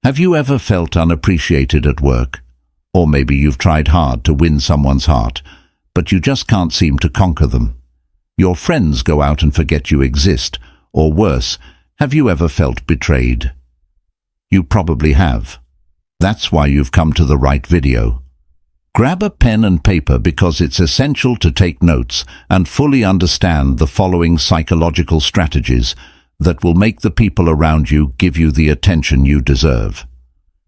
Have you ever felt unappreciated at work? Or maybe you've tried hard to win someone's heart, but you just can't seem to conquer them. Your friends go out and forget you exist, or worse, have you ever felt betrayed? You probably have. That's why you've come to the right video. Grab a pen and paper because it's essential to take notes and fully understand the following psychological strategies that will make the people around you give you the attention you deserve.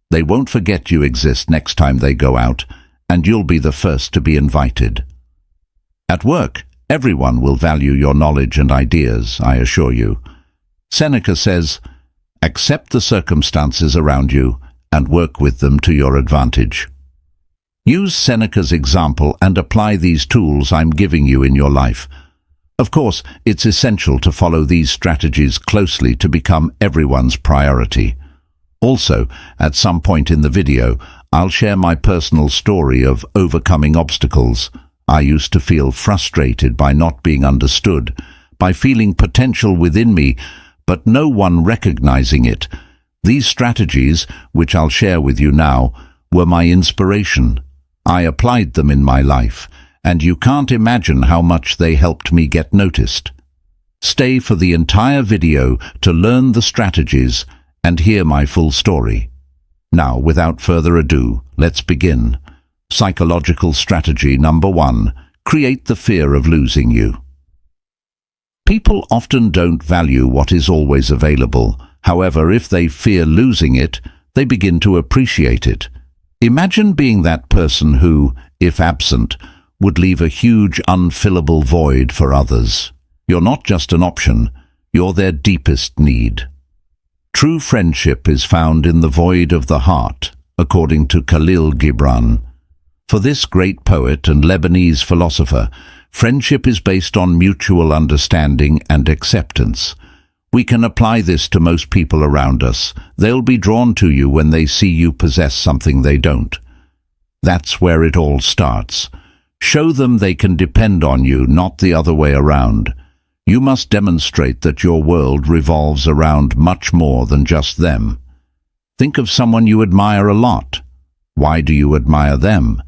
They won't forget you exist next time they go out, and you'll be the first to be invited. At work, everyone will value your knowledge and ideas, I assure you. Seneca says, accept the circumstances around you and work with them to your advantage. Use Seneca's example and apply these tools I'm giving you in your life. Of course, it's essential to follow these strategies closely to become everyone's priority. Also, at some point in the video, I'll share my personal story of overcoming obstacles. I used to feel frustrated by not being understood, by feeling potential within me, but no one recognizing it. These strategies, which I'll share with you now, were my inspiration. I applied them in my life, and you can't imagine how much they helped me get noticed. Stay for the entire video to learn the strategies and hear my full story. Now, without further ado, let's begin. Psychological strategy number 1. Create the fear of losing you. People often don't value what is always available. However, if they fear losing it, they begin to appreciate it. Imagine being that person who, if absent, would leave a huge unfillable void for others. You're not just an option, you're their deepest need. True friendship is found in the void of the heart, according to Khalil Gibran. For this great poet and Lebanese philosopher, friendship is based on mutual understanding and acceptance. We can apply this to most people around us. They'll be drawn to you when they see you possess something they don't. That's where it all starts. Show them they can depend on you, not the other way around. You must demonstrate that your world revolves around much more than just them. Think of someone you admire a lot. Why do you admire them?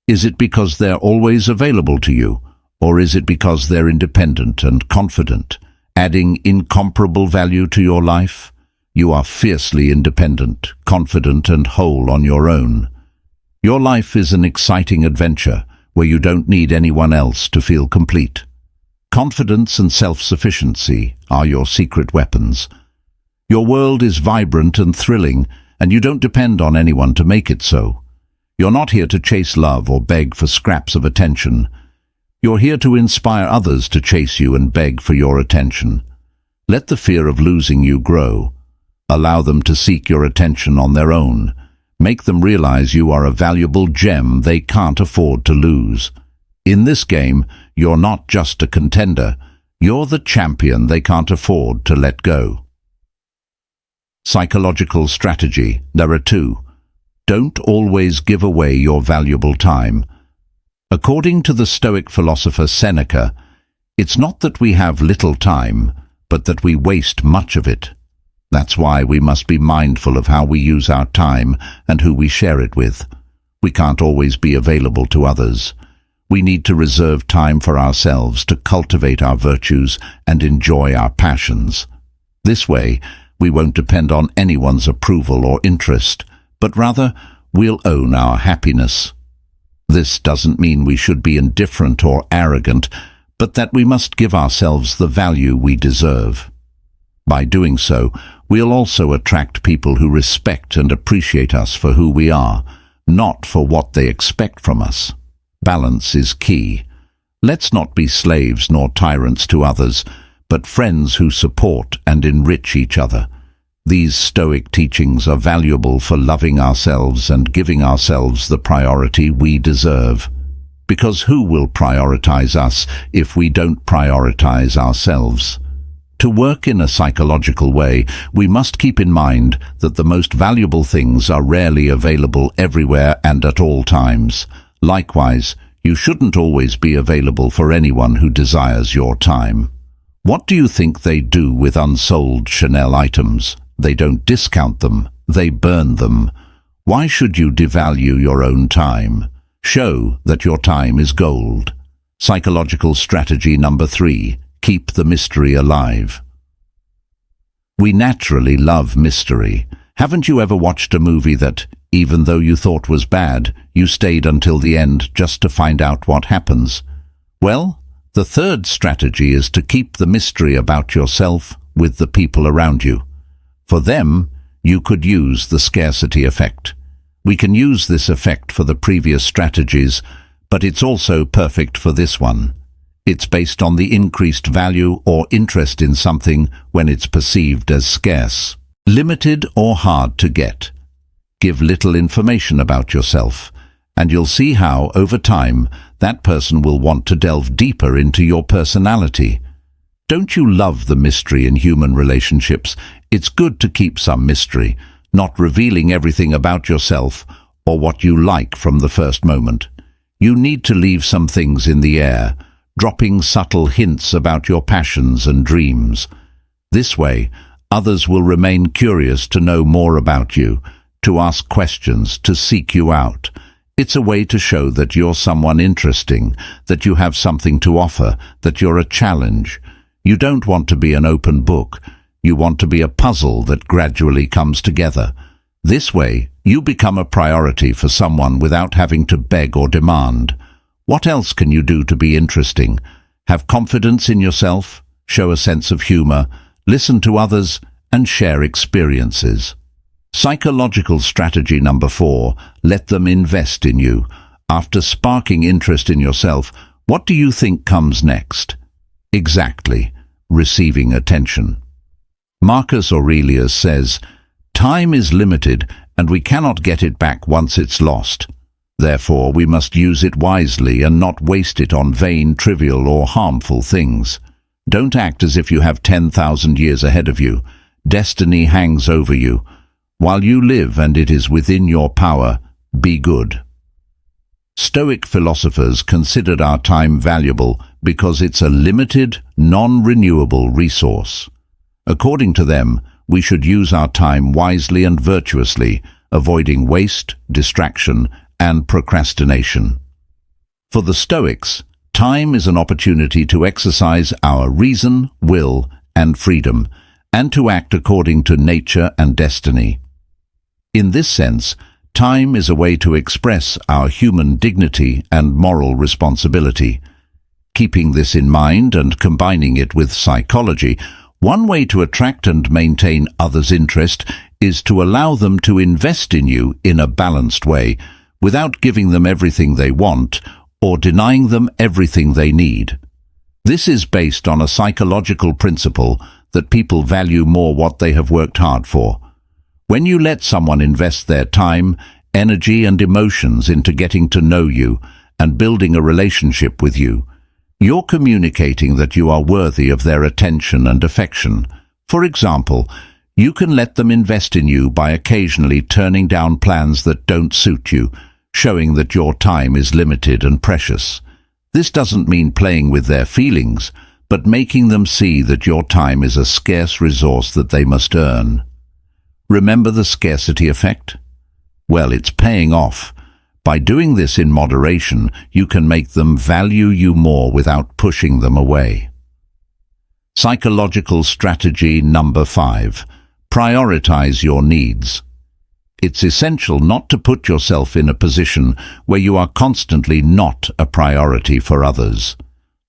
Is it because they're always available to you, or is it because they're independent and confident, adding incomparable value to your life? You are fiercely independent, confident, and whole on your own. Your life is an exciting adventure where you don't need anyone else to feel complete. Confidence and self-sufficiency are your secret weapons. Your world is vibrant and thrilling, and you don't depend on anyone to make it so. You're not here to chase love or beg for scraps of attention. You're here to inspire others to chase you and beg for your attention. Let the fear of losing you grow. Allow them to seek your attention on their own. Make them realize you are a valuable gem they can't afford to lose. In this game, you're not just a contender. You're the champion they can't afford to let go. Psychological strategy. There are 2. Don't always give away your valuable time. According to the Stoic philosopher Seneca, it's not that we have little time, but that we waste much of it. That's why we must be mindful of how we use our time and who we share it with. We can't always be available to others. We need to reserve time for ourselves to cultivate our virtues and enjoy our passions. This way, we won't depend on anyone's approval or interest, but rather, we'll own our happiness. This doesn't mean we should be indifferent or arrogant, but that we must give ourselves the value we deserve. By doing so, we'll also attract people who respect and appreciate us for who we are, not for what they expect from us. Balance is key. Let's not be slaves nor tyrants to others, but friends who support and enrich each other. These Stoic teachings are valuable for loving ourselves and giving ourselves the priority we deserve. Because who will prioritize us if we don't prioritize ourselves? To work in a psychological way, we must keep in mind that the most valuable things are rarely available everywhere and at all times. Likewise, you shouldn't always be available for anyone who desires your time. What do you think they do with unsold Chanel items? They don't discount them, they burn them. Why should you devalue your own time? Show that your time is gold. Psychological strategy number 3. Keep the mystery alive. We naturally love mystery. Haven't you ever watched a movie that, even though you thought was bad, you stayed until the end just to find out what happens? Well, the third strategy is to keep the mystery about yourself with the people around you. For them, you could use the scarcity effect. We can use this effect for the previous strategies, but it's also perfect for this one. It's based on the increased value or interest in something when it's perceived as scarce, limited or hard to get. Give little information about yourself, and you'll see how, over time, that person will want to delve deeper into your personality. Don't you love the mystery in human relationships? It's good to keep some mystery, not revealing everything about yourself or what you like from the first moment. You need to leave some things in the air, dropping subtle hints about your passions and dreams. This way, others will remain curious to know more about you, to ask questions, to seek you out. It's a way to show that you're someone interesting, that you have something to offer, that you're a challenge. You don't want to be an open book. You want to be a puzzle that gradually comes together. This way, you become a priority for someone without having to beg or demand. What else can you do to be interesting? Have confidence in yourself, show a sense of humor, listen to others, and share experiences. Psychological strategy number 4, let them invest in you. After sparking interest in yourself, what do you think comes next? Exactly, receiving attention. Marcus Aurelius says, "Time is limited and we cannot get it back once it's lost. Therefore, we must use it wisely and not waste it on vain, trivial, or harmful things. Don't act as if you have 10,000 years ahead of you. Destiny hangs over you. While you live and it is within your power, be good." Stoic philosophers considered our time valuable because it's a limited, non-renewable resource. According to them, we should use our time wisely and virtuously, avoiding waste, distraction, and procrastination. For the Stoics, time is an opportunity to exercise our reason, will, and freedom, and to act according to nature and destiny. In this sense, time is a way to express our human dignity and moral responsibility. Keeping this in mind and combining it with psychology, one way to attract and maintain others' interest is to allow them to invest in you in a balanced way, without giving them everything they want or denying them everything they need. This is based on a psychological principle that people value more what they have worked hard for. When you let someone invest their time, energy, and emotions into getting to know you and building a relationship with you, you're communicating that you are worthy of their attention and affection. For example, you can let them invest in you by occasionally turning down plans that don't suit you, showing that your time is limited and precious. This doesn't mean playing with their feelings, but making them see that your time is a scarce resource that they must earn. Remember the scarcity effect? Well, it's paying off. By doing this in moderation, you can make them value you more without pushing them away. Psychological strategy number 5. Prioritize your needs. It's essential not to put yourself in a position where you are constantly not a priority for others.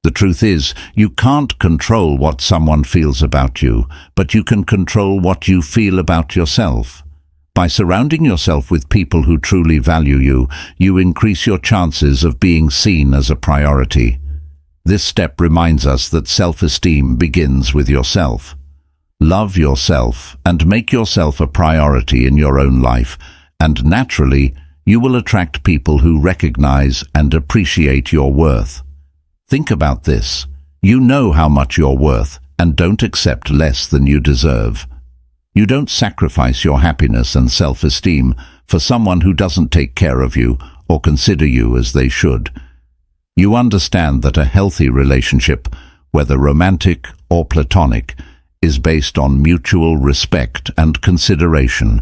The truth is, you can't control what someone feels about you, but you can control what you feel about yourself. By surrounding yourself with people who truly value you, you increase your chances of being seen as a priority. This step reminds us that self-esteem begins with yourself. Love yourself and make yourself a priority in your own life, and naturally, you will attract people who recognize and appreciate your worth. Think about this. You know how much you're worth and don't accept less than you deserve. You don't sacrifice your happiness and self-esteem for someone who doesn't take care of you or consider you as they should. You understand that a healthy relationship, whether romantic or platonic, is based on mutual respect and consideration.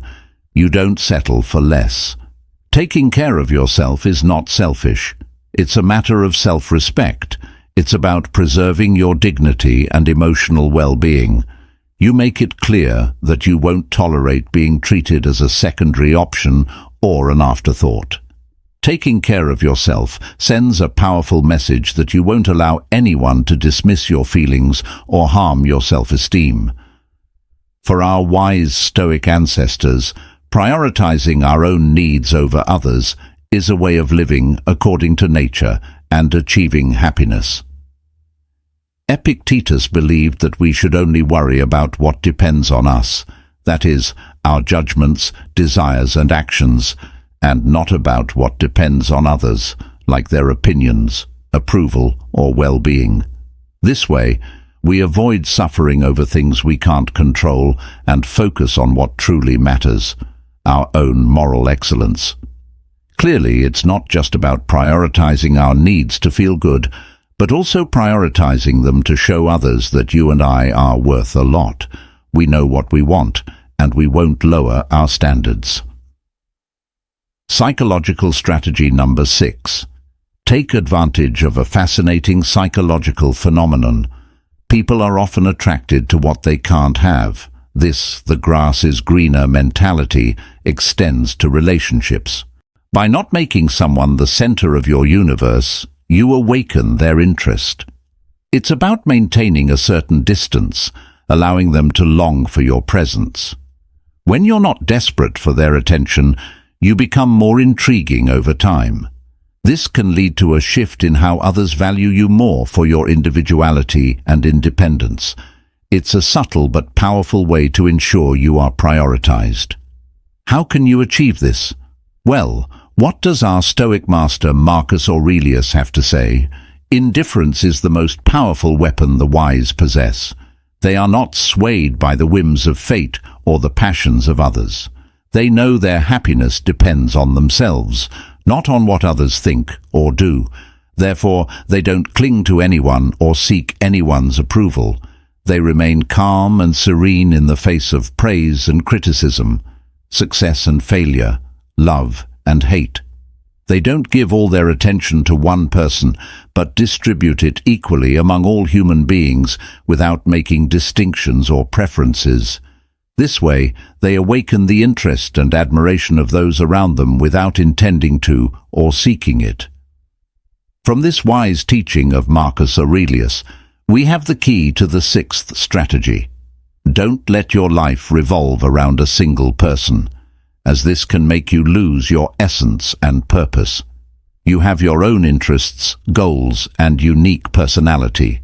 You don't settle for less. Taking care of yourself is not selfish. It's a matter of self-respect. It's about preserving your dignity and emotional well-being. You make it clear that you won't tolerate being treated as a secondary option or an afterthought. Taking care of yourself sends a powerful message that you won't allow anyone to dismiss your feelings or harm your self-esteem. For our wise Stoic ancestors, prioritizing our own needs over others is a way of living according to nature and achieving happiness. Epictetus believed that we should only worry about what depends on us, that is, our judgments, desires and actions, and not about what depends on others, like their opinions, approval or well-being. This way, we avoid suffering over things we can't control and focus on what truly matters, our own moral excellence. Clearly, it's not just about prioritizing our needs to feel good, but also prioritizing them to show others that you and I are worth a lot. We know what we want, and we won't lower our standards. Psychological strategy number 6. Take advantage of a fascinating psychological phenomenon. People are often attracted to what they can't have. This, the grass is greener mentality, extends to relationships. By not making someone the center of your universe, you awaken their interest. It's about maintaining a certain distance, allowing them to long for your presence. When you're not desperate for their attention, you become more intriguing over time. This can lead to a shift in how others value you more for your individuality and independence. It's a subtle but powerful way to ensure you are prioritized. How can you achieve this? Well, what does our Stoic master Marcus Aurelius have to say? Indifference is the most powerful weapon the wise possess. They are not swayed by the whims of fate or the passions of others. They know their happiness depends on themselves, not on what others think or do. Therefore, they don't cling to anyone or seek anyone's approval. They remain calm and serene in the face of praise and criticism, success and failure, love and hate. They don't give all their attention to one person, but distribute it equally among all human beings without making distinctions or preferences. This way, they awaken the interest and admiration of those around them without intending to or seeking it. From this wise teaching of Marcus Aurelius, we have the key to the 6th strategy. Don't let your life revolve around a single person, as this can make you lose your essence and purpose. You have your own interests, goals, and unique personality.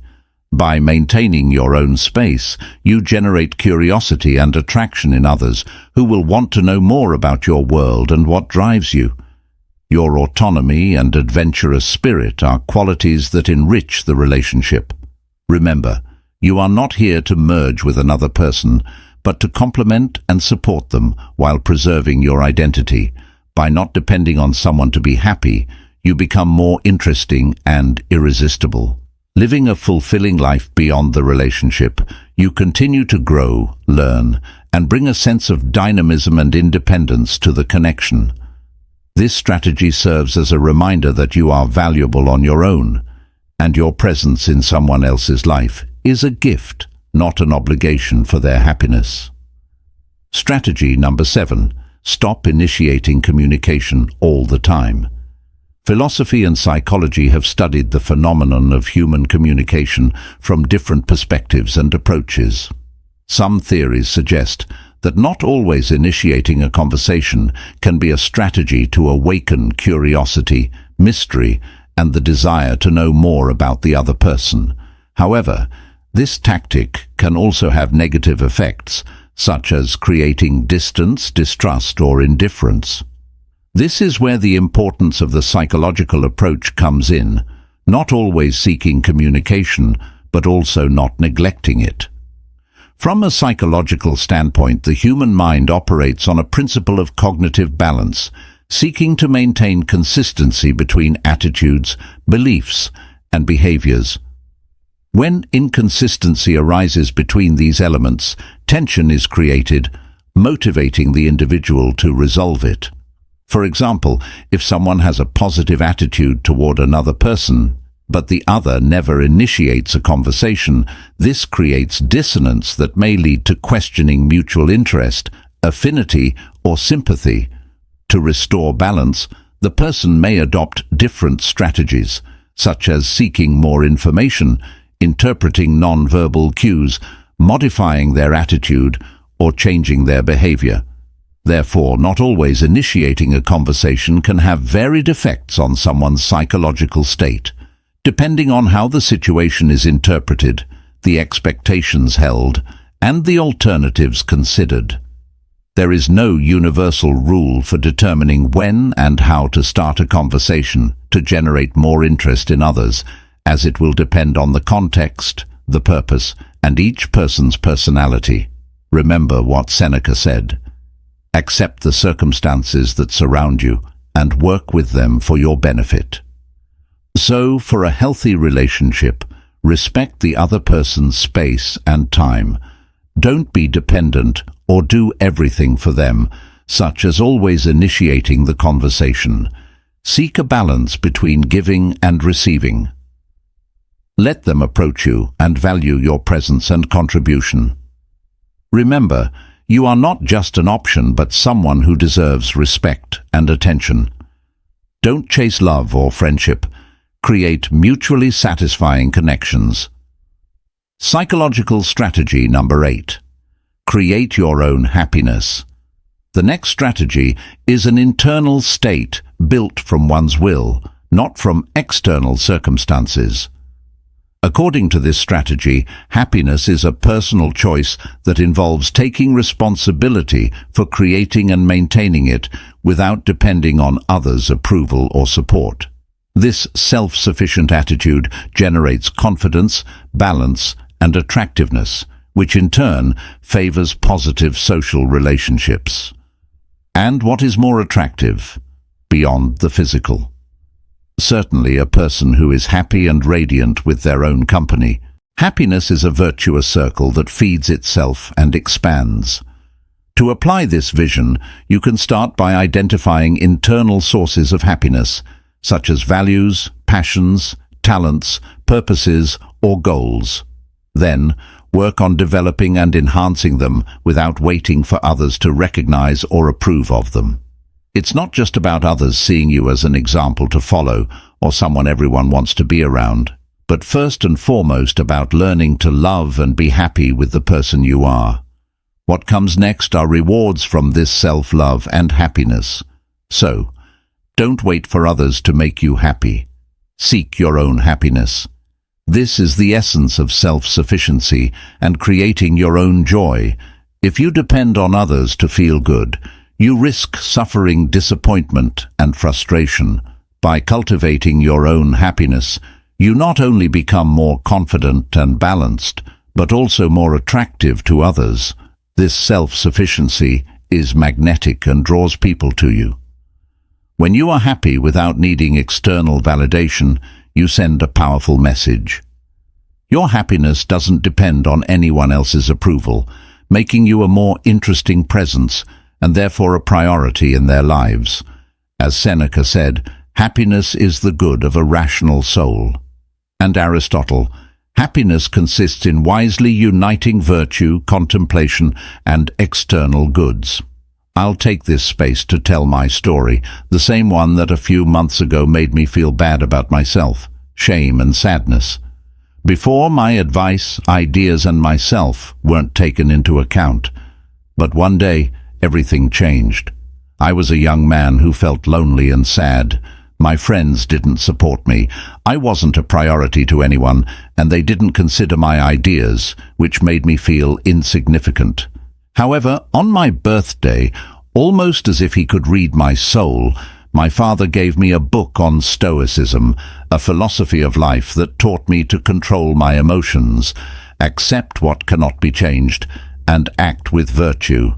By maintaining your own space, you generate curiosity and attraction in others who will want to know more about your world and what drives you. Your autonomy and adventurous spirit are qualities that enrich the relationship. Remember, you are not here to merge with another person, but to complement and support them while preserving your identity. By not depending on someone to be happy, you become more interesting and irresistible. Living a fulfilling life beyond the relationship, you continue to grow, learn, and bring a sense of dynamism and independence to the connection. This strategy serves as a reminder that you are valuable on your own, and your presence in someone else's life is a gift, not an obligation for their happiness. Strategy number 7. Stop initiating communication all the time. Philosophy and psychology have studied the phenomenon of human communication from different perspectives and approaches. Some theories suggest that not always initiating a conversation can be a strategy to awaken curiosity, mystery, and the desire to know more about the other person. However, this tactic can also have negative effects, such as creating distance, distrust, or indifference. This is where the importance of the psychological approach comes in, not always seeking communication, but also not neglecting it. From a psychological standpoint, the human mind operates on a principle of cognitive balance, seeking to maintain consistency between attitudes, beliefs, and behaviors. When inconsistency arises between these elements, tension is created, motivating the individual to resolve it. For example, if someone has a positive attitude toward another person, but the other never initiates a conversation, this creates dissonance that may lead to questioning mutual interest, affinity, or sympathy. To restore balance, the person may adopt different strategies, such as seeking more information, interpreting non-verbal cues, modifying their attitude, or changing their behavior. Therefore, not always initiating a conversation can have varied effects on someone's psychological state, depending on how the situation is interpreted, the expectations held, and the alternatives considered. There is no universal rule for determining when and how to start a conversation to generate more interest in others, as it will depend on the context, the purpose, and each person's personality. Remember what Seneca said: accept the circumstances that surround you and work with them for your benefit. So, for a healthy relationship, respect the other person's space and time. Don't be dependent or do everything for them, such as always initiating the conversation. Seek a balance between giving and receiving. Let them approach you and value your presence and contribution. Remember, you are not just an option but someone who deserves respect and attention. Don't chase love or friendship. Create mutually satisfying connections. Psychological strategy number 8. Create your own happiness. The next strategy is an internal state built from one's will, not from external circumstances. According to this strategy, happiness is a personal choice that involves taking responsibility for creating and maintaining it without depending on others' approval or support. This self-sufficient attitude generates confidence, balance, and attractiveness, which in turn favors positive social relationships. And what is more attractive, beyond the physical? Certainly a person who is happy and radiant with their own company. Happiness is a virtuous circle that feeds itself and expands. To apply this vision, you can start by identifying internal sources of happiness, such as values, passions, talents, purposes, or goals. Then, work on developing and enhancing them without waiting for others to recognize or approve of them. It's not just about others seeing you as an example to follow or someone everyone wants to be around, but first and foremost about learning to love and be happy with the person you are. What comes next are rewards from this self-love and happiness. So, don't wait for others to make you happy. Seek your own happiness. This is the essence of self-sufficiency and creating your own joy. If you depend on others to feel good, you risk suffering disappointment and frustration. By cultivating your own happiness, you not only become more confident and balanced, but also more attractive to others. This self-sufficiency is magnetic and draws people to you. When you are happy without needing external validation, you send a powerful message. Your happiness doesn't depend on anyone else's approval, making you a more interesting presence and therefore a priority in their lives. As Seneca said, happiness is the good of a rational soul. And Aristotle, happiness consists in wisely uniting virtue, contemplation, and external goods. I'll take this space to tell my story, the same one that a few months ago made me feel bad about myself, shame and sadness. Before, my advice, ideas, and myself weren't taken into account. But one day, everything changed. I was a young man who felt lonely and sad. My friends didn't support me. I wasn't a priority to anyone, and they didn't consider my ideas, which made me feel insignificant. However, on my birthday, almost as if he could read my soul, my father gave me a book on Stoicism, a philosophy of life that taught me to control my emotions, accept what cannot be changed, and act with virtue.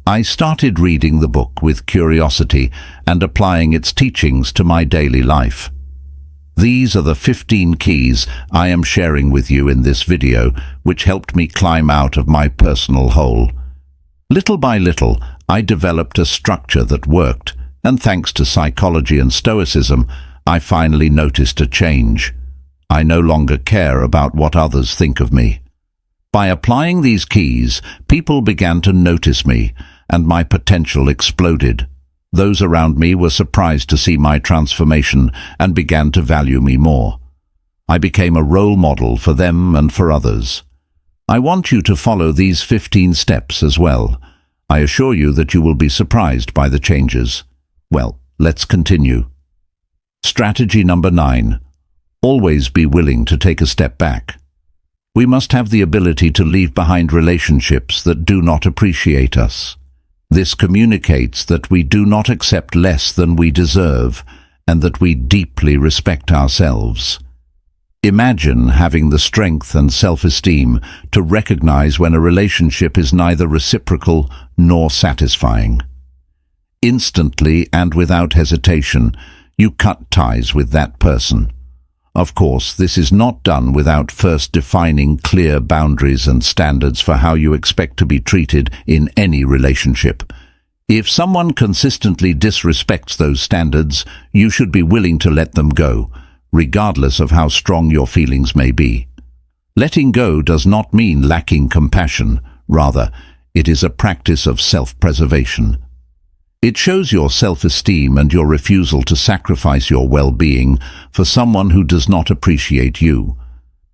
I started reading the book with curiosity and applying its teachings to my daily life. These are the 15 keys I am sharing with you in this video, which helped me climb out of my personal hole. Little by little, I developed a structure that worked, and thanks to psychology and Stoicism, I finally noticed a change. I no longer care about what others think of me. By applying these keys, people began to notice me, and my potential exploded. Those around me were surprised to see my transformation and began to value me more. I became a role model for them and for others. I want you to follow these 15 steps as well. I assure you that you will be surprised by the changes. Well, let's continue. Strategy number 9. Always be willing to take a step back. We must have the ability to leave behind relationships that do not appreciate us. This communicates that we do not accept less than we deserve and that we deeply respect ourselves. Imagine having the strength and self-esteem to recognize when a relationship is neither reciprocal nor satisfying. Instantly and without hesitation, you cut ties with that person. Of course, this is not done without first defining clear boundaries and standards for how you expect to be treated in any relationship. If someone consistently disrespects those standards, you should be willing to let them go, regardless of how strong your feelings may be. Letting go does not mean lacking compassion. Rather, it is a practice of self-preservation. It shows your self-esteem and your refusal to sacrifice your well-being for someone who does not appreciate you.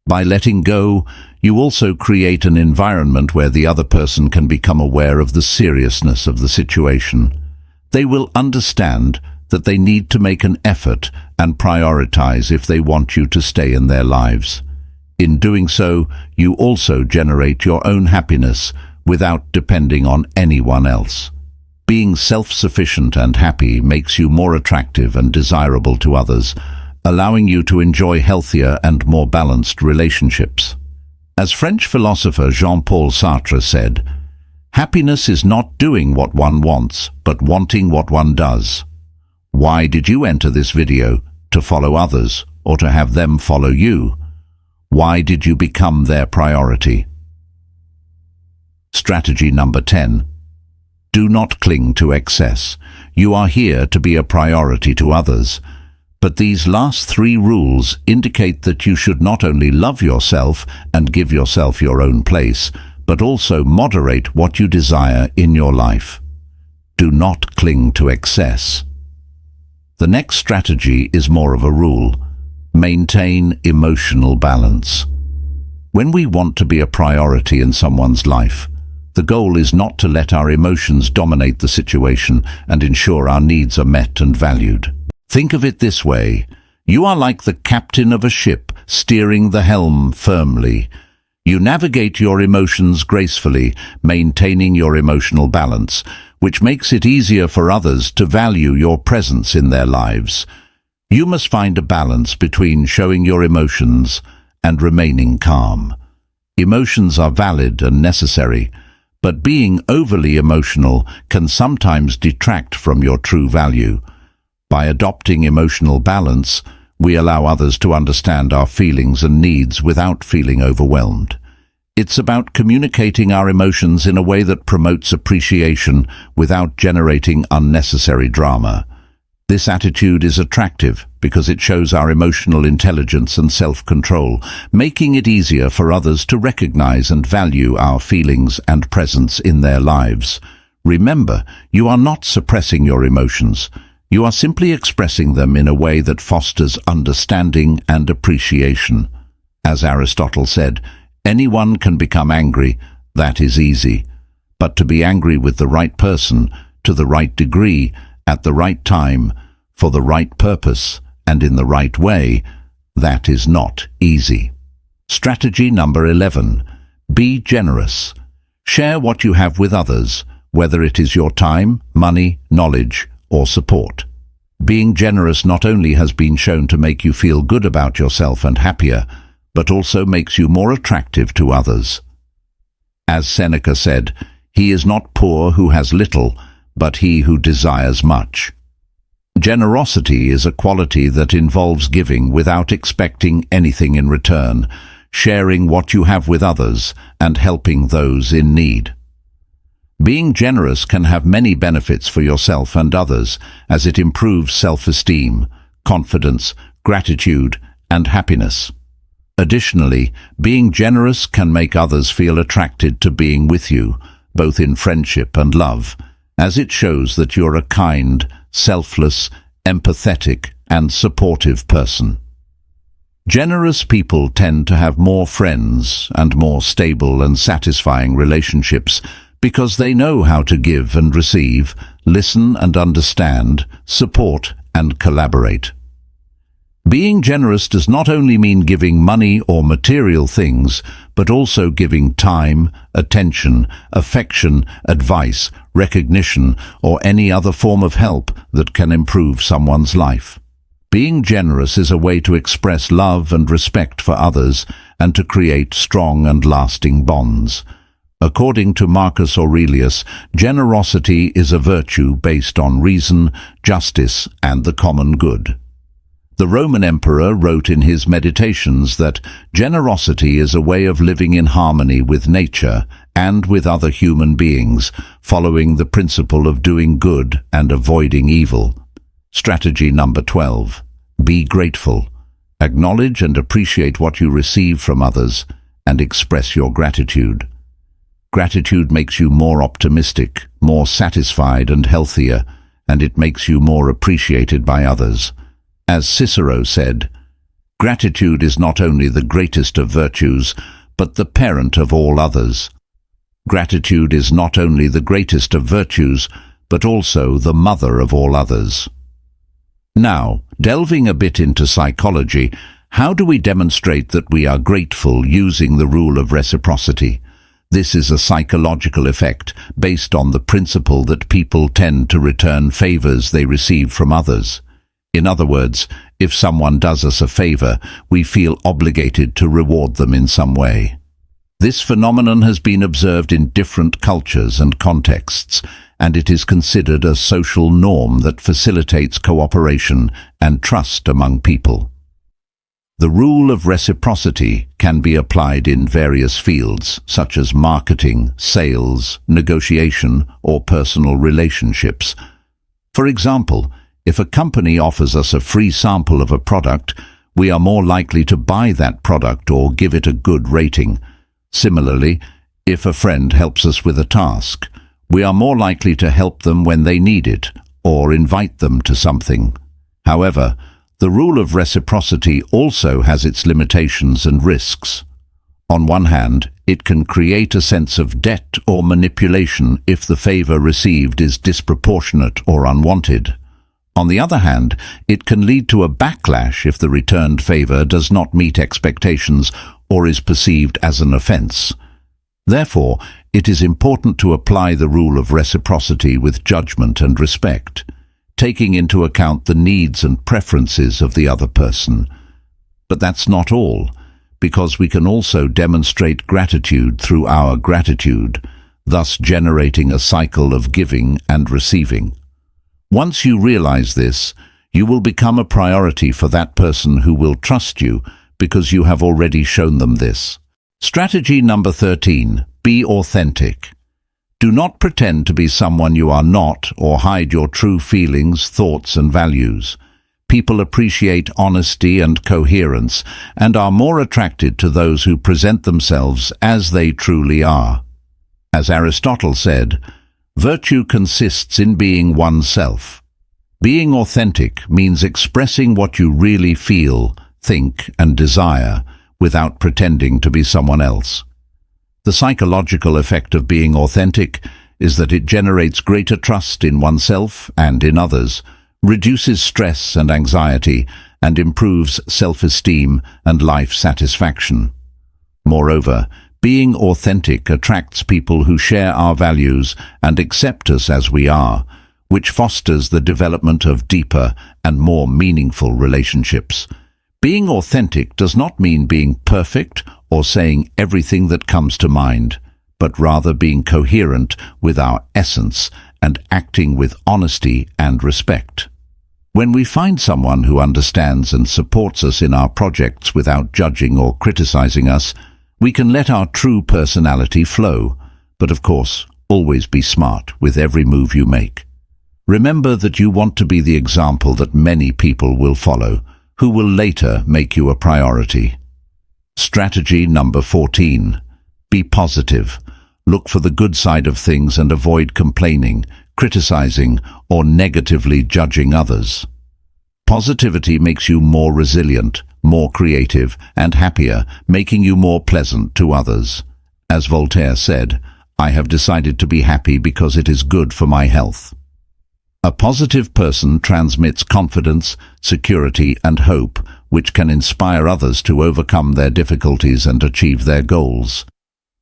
By letting go, you also create an environment where the other person can become aware of the seriousness of the situation. They will understand that they need to make an effort and prioritize if they want you to stay in their lives. In doing so, you also generate your own happiness without depending on anyone else. Being self-sufficient and happy makes you more attractive and desirable to others, allowing you to enjoy healthier and more balanced relationships. As French philosopher Jean-Paul Sartre said, "Happiness is not doing what one wants, but wanting what one does." Why did you enter this video? To follow others or to have them follow you? Why did you become their priority? Strategy number 10. Do not cling to excess. You are here to be a priority to others. But these last 3 rules indicate that you should not only love yourself and give yourself your own place, but also moderate what you desire in your life. Do not cling to excess. The next strategy is more of a rule. Maintain emotional balance. When we want to be a priority in someone's life, the goal is not to let our emotions dominate the situation and ensure our needs are met and valued. Think of it this way. You are like the captain of a ship, steering the helm firmly. You navigate your emotions gracefully, maintaining your emotional balance, which makes it easier for others to value your presence in their lives. You must find a balance between showing your emotions and remaining calm. Emotions are valid and necessary, but being overly emotional can sometimes detract from your true value. By adopting emotional balance, we allow others to understand our feelings and needs without feeling overwhelmed. It's about communicating our emotions in a way that promotes appreciation without generating unnecessary drama. This attitude is attractive because it shows our emotional intelligence and self-control, making it easier for others to recognize and value our feelings and presence in their lives. Remember, you are not suppressing your emotions. You are simply expressing them in a way that fosters understanding and appreciation. As Aristotle said, anyone can become angry, that is easy. But to be angry with the right person, to the right degree, at the right time, for the right purpose, and in the right way, that is not easy. Strategy number 11. Be generous. Share what you have with others, whether it is your time, money, knowledge, or support. Being generous not only has been shown to make you feel good about yourself and happier, but also makes you more attractive to others. As Seneca said, "He is not poor who has little, but he who desires much." Generosity is a quality that involves giving without expecting anything in return, sharing what you have with others, and helping those in need. Being generous can have many benefits for yourself and others, as it improves self-esteem, confidence, gratitude, and happiness. Additionally, being generous can make others feel attracted to being with you, both in friendship and love, as it shows that you're a kind, selfless, empathetic, and supportive person. Generous people tend to have more friends and more stable and satisfying relationships because they know how to give and receive, listen and understand, support and collaborate. Being generous does not only mean giving money or material things, but also giving time, attention, affection, advice, recognition, or any other form of help that can improve someone's life. Being generous is a way to express love and respect for others and to create strong and lasting bonds. According to Marcus Aurelius, generosity is a virtue based on reason, justice, and the common good. The Roman emperor wrote in his Meditations that generosity is a way of living in harmony with nature and with other human beings, following the principle of doing good and avoiding evil. Strategy number 12. Be grateful. Acknowledge and appreciate what you receive from others and express your gratitude. Gratitude makes you more optimistic, more satisfied and healthier, and it makes you more appreciated by others. As Cicero said, gratitude is not only the greatest of virtues, but the parent of all others. Gratitude is not only the greatest of virtues, but also the mother of all others. Now, delving a bit into psychology, how do we demonstrate that we are grateful using the rule of reciprocity? This is a psychological effect based on the principle that people tend to return favors they receive from others. In other words, if someone does us a favor, we feel obligated to reward them in some way. This phenomenon has been observed in different cultures and contexts, and it is considered a social norm that facilitates cooperation and trust among people. The rule of reciprocity can be applied in various fields, such as marketing, sales, negotiation, or personal relationships. For example, if a company offers us a free sample of a product, we are more likely to buy that product or give it a good rating. Similarly, if a friend helps us with a task, we are more likely to help them when they need it or invite them to something. However, the rule of reciprocity also has its limitations and risks. On one hand, it can create a sense of debt or manipulation if the favor received is disproportionate or unwanted. On the other hand, it can lead to a backlash if the returned favor does not meet expectations or is perceived as an offense. Therefore, it is important to apply the rule of reciprocity with judgment and respect, taking into account the needs and preferences of the other person. But that's not all, because we can also demonstrate gratitude through our gratitude, thus generating a cycle of giving and receiving. Once you realize this, you will become a priority for that person who will trust you because you have already shown them this. Strategy number 13. Be authentic. Do not pretend to be someone you are not or hide your true feelings, thoughts, and values. People appreciate honesty and coherence and are more attracted to those who present themselves as they truly are. As Aristotle said, virtue consists in being oneself. Being authentic means expressing what you really feel, think, and desire without pretending to be someone else. The psychological effect of being authentic is that it generates greater trust in oneself and in others, reduces stress and anxiety, and improves self-esteem and life satisfaction. Moreover, being authentic attracts people who share our values and accept us as we are, which fosters the development of deeper and more meaningful relationships. Being authentic does not mean being perfect or saying everything that comes to mind, but rather being coherent with our essence and acting with honesty and respect. When we find someone who understands and supports us in our projects without judging or criticizing us, we can let our true personality flow. But of course, always be smart with every move you make. Remember that you want to be the example that many people will follow, who will later make you a priority. Strategy number 14. Be positive. Look for the good side of things and avoid complaining, criticizing, or negatively judging others. Positivity makes you more resilient, more creative, and happier, making you more pleasant to others. As Voltaire said, "I have decided to be happy because it is good for my health." A positive person transmits confidence, security, and hope, which can inspire others to overcome their difficulties and achieve their goals.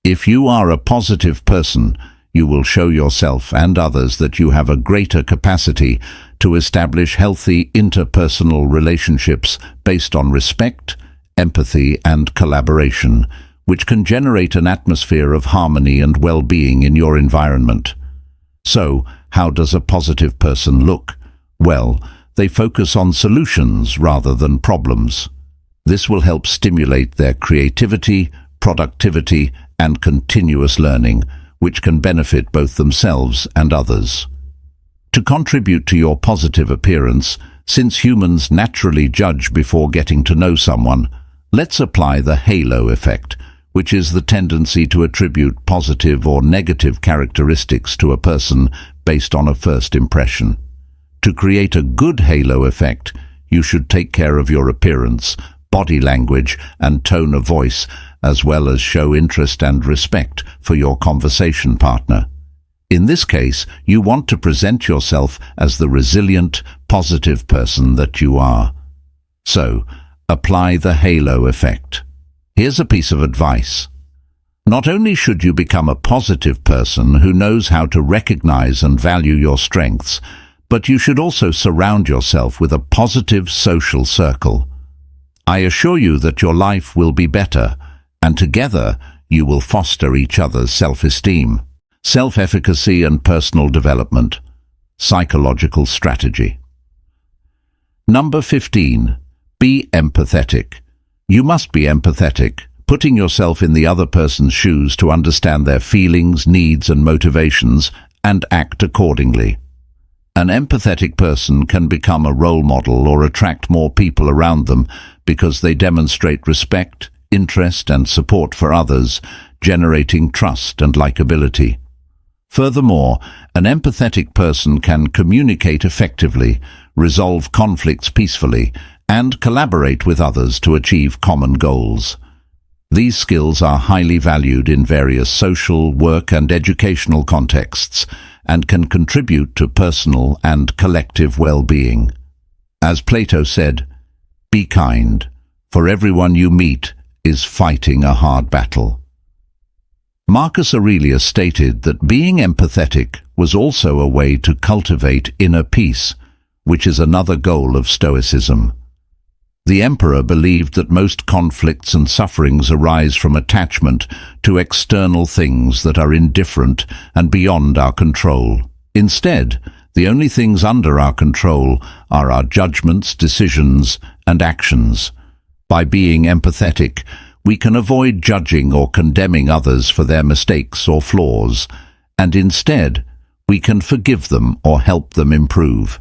If you are a positive person, you will show yourself and others that you have a greater capacity to establish healthy interpersonal relationships based on respect, empathy, and collaboration, which can generate an atmosphere of harmony and well-being in your environment. So, how does a positive person look? Well, they focus on solutions rather than problems. This will help stimulate their creativity, productivity, and continuous learning, which can benefit both themselves and others. To contribute to your positive appearance, since humans naturally judge before getting to know someone, let's apply the halo effect, which is the tendency to attribute positive or negative characteristics to a person based on a first impression. To create a good halo effect, you should take care of your appearance, body language, and tone of voice, as well as show interest and respect for your conversation partner. In this case, you want to present yourself as the resilient, positive person that you are. So, apply the halo effect. Here's a piece of advice. Not only should you become a positive person who knows how to recognize and value your strengths, but you should also surround yourself with a positive social circle. I assure you that your life will be better, and together you will foster each other's self-esteem, self-efficacy, and personal development. Psychological strategy. Number 15. Be empathetic. You must be empathetic, putting yourself in the other person's shoes to understand their feelings, needs, and motivations, and act accordingly. An empathetic person can become a role model or attract more people around them because they demonstrate respect, interest, and support for others, generating trust and likability. Furthermore, an empathetic person can communicate effectively, resolve conflicts peacefully, and collaborate with others to achieve common goals. These skills are highly valued in various social, work, and educational contexts, and can contribute to personal and collective well-being. As Plato said, "Be kind, for everyone you meet is fighting a hard battle." Marcus Aurelius stated that being empathetic was also a way to cultivate inner peace, which is another goal of Stoicism. The emperor believed that most conflicts and sufferings arise from attachment to external things that are indifferent and beyond our control. Instead, the only things under our control are our judgments, decisions, and actions. By being empathetic, we can avoid judging or condemning others for their mistakes or flaws, and instead, we can forgive them or help them improve.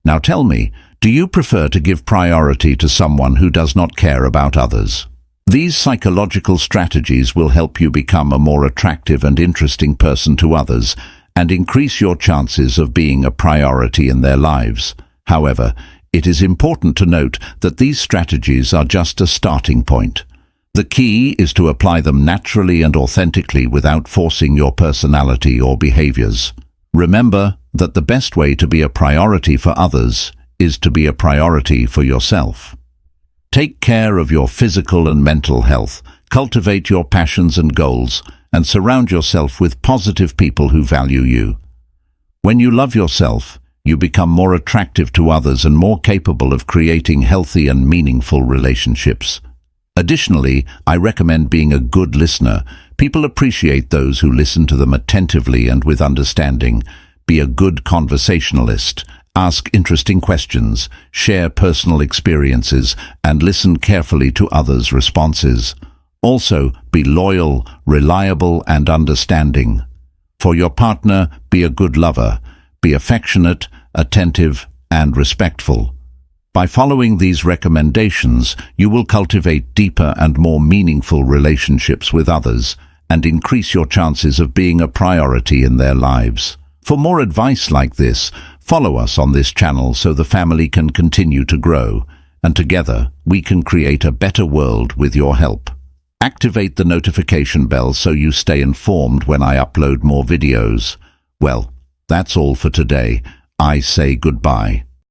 Now tell me, do you prefer to give priority to someone who does not care about others? These psychological strategies will help you become a more attractive and interesting person to others and increase your chances of being a priority in their lives. However, it is important to note that these strategies are just a starting point. The key is to apply them naturally and authentically without forcing your personality or behaviors. Remember that the best way to be a priority for others is to be a priority for yourself. Take care of your physical and mental health, cultivate your passions and goals, and surround yourself with positive people who value you. When you love yourself, you become more attractive to others and more capable of creating healthy and meaningful relationships. Additionally, I recommend being a good listener. People appreciate those who listen to them attentively and with understanding. Be a good conversationalist. Ask interesting questions, share personal experiences, and listen carefully to others' responses. Also, be loyal, reliable, and understanding. For your partner, be a good lover. Be affectionate, attentive, and respectful. By following these recommendations, you will cultivate deeper and more meaningful relationships with others and increase your chances of being a priority in their lives. For more advice like this, follow us on this channel so the family can continue to grow, and together we can create a better world with your help. Activate the notification bell so you stay informed when I upload more videos. Well, that's all for today. I say goodbye.